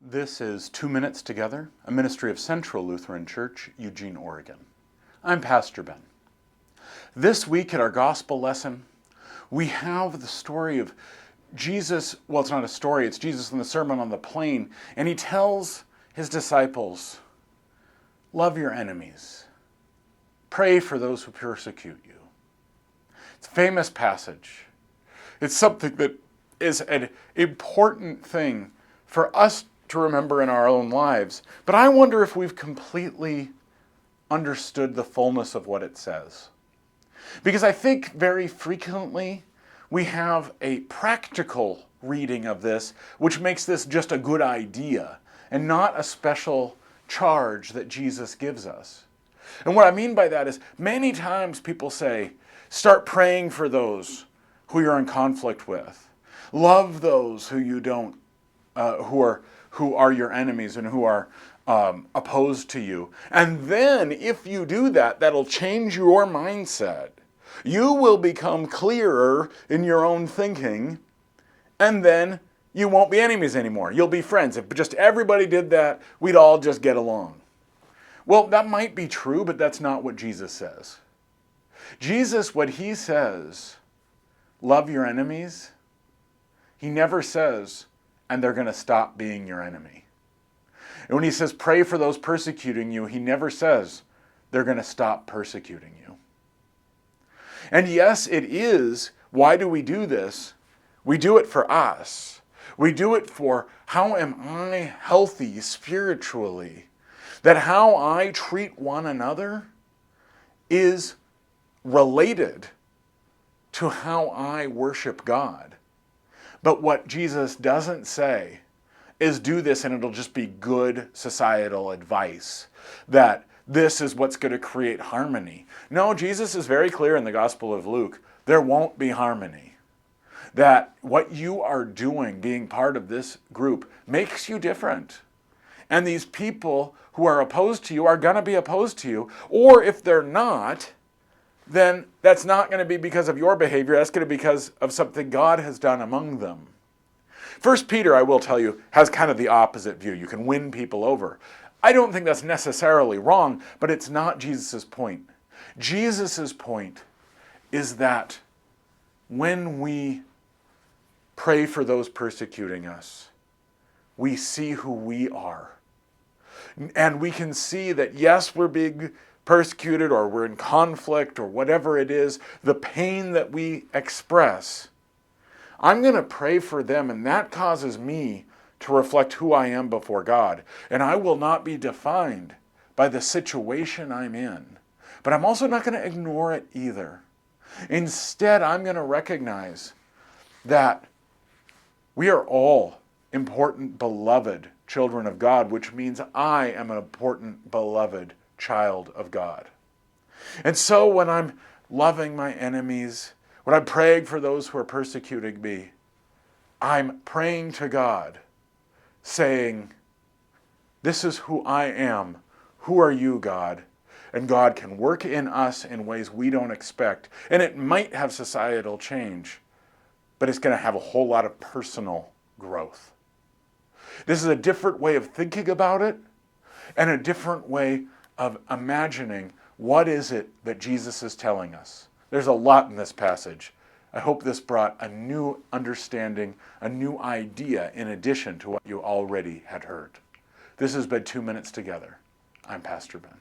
This is 2 Minutes Together, a ministry of Central Lutheran Church, Eugene, Oregon. I'm Pastor Ben. This week at our gospel lesson, we have the story of Jesus. Well, it's not a story, it's Jesus in the Sermon on the Plain, and he tells his disciples, love your enemies. Pray for those who persecute you. It's a famous passage. It's something that is an important thing for us to remember in our own lives. But I wonder if we've completely understood the fullness of what it says. Because I think very frequently we have a practical reading of this, which makes this just a good idea and not a special charge that Jesus gives us. And what I mean by that is many times people say, start praying for those who you're in conflict with. Love those who you don't, who are your enemies and who are opposed to you. And then if you do that, that'll change your mindset. You will become clearer in your own thinking, and then you won't be enemies anymore. You'll be friends. If just everybody did that, we'd all just get along. Well, that might be true, but that's not what Jesus says. Jesus, what he says, love your enemies, he never says, and they're going to stop being your enemy. And when he says pray for those persecuting you, he never says they're going to stop persecuting you. And yes, it is. Why do we do this? We do it for us. We do it for how am I healthy spiritually? That how I treat one another is related to how I worship God. But what Jesus doesn't say is do this and it'll just be good societal advice, that this is what's going to create harmony. No, Jesus is very clear in the Gospel of Luke, there won't be harmony. That what you are doing, being part of this group, makes you different. And these people who are opposed to you are going to be opposed to you. Or if they're not, then that's not going to be because of your behavior. That's going to be because of something God has done among them. 1 Peter, I will tell you, has kind of the opposite view. You can win people over. I don't think that's necessarily wrong, but it's not Jesus' point. Jesus' point is that when we pray for those persecuting us, we see who we are. And we can see that, yes, we're being persecuted or we're in conflict or whatever it is, the pain that we express. I'm going to pray for them, and that causes me to reflect who I am before God. And I will not be defined by the situation I'm in. But I'm also not going to ignore it either. Instead, I'm going to recognize that we are all important, beloved children of God, which means I am an important, beloved child of God. And so when I'm loving my enemies, when I'm praying for those who are persecuting me, I'm praying to God, saying, this is who I am. Who are you, God? And God can work in us in ways we don't expect. And it might have societal change, but it's going to have a whole lot of personal growth. This is a different way of thinking about it, and a different way of imagining what is it that Jesus is telling us. There's a lot in this passage. I hope this brought a new understanding, a new idea in addition to what you already had heard. This has been 2 Minutes Together. I'm Pastor Ben.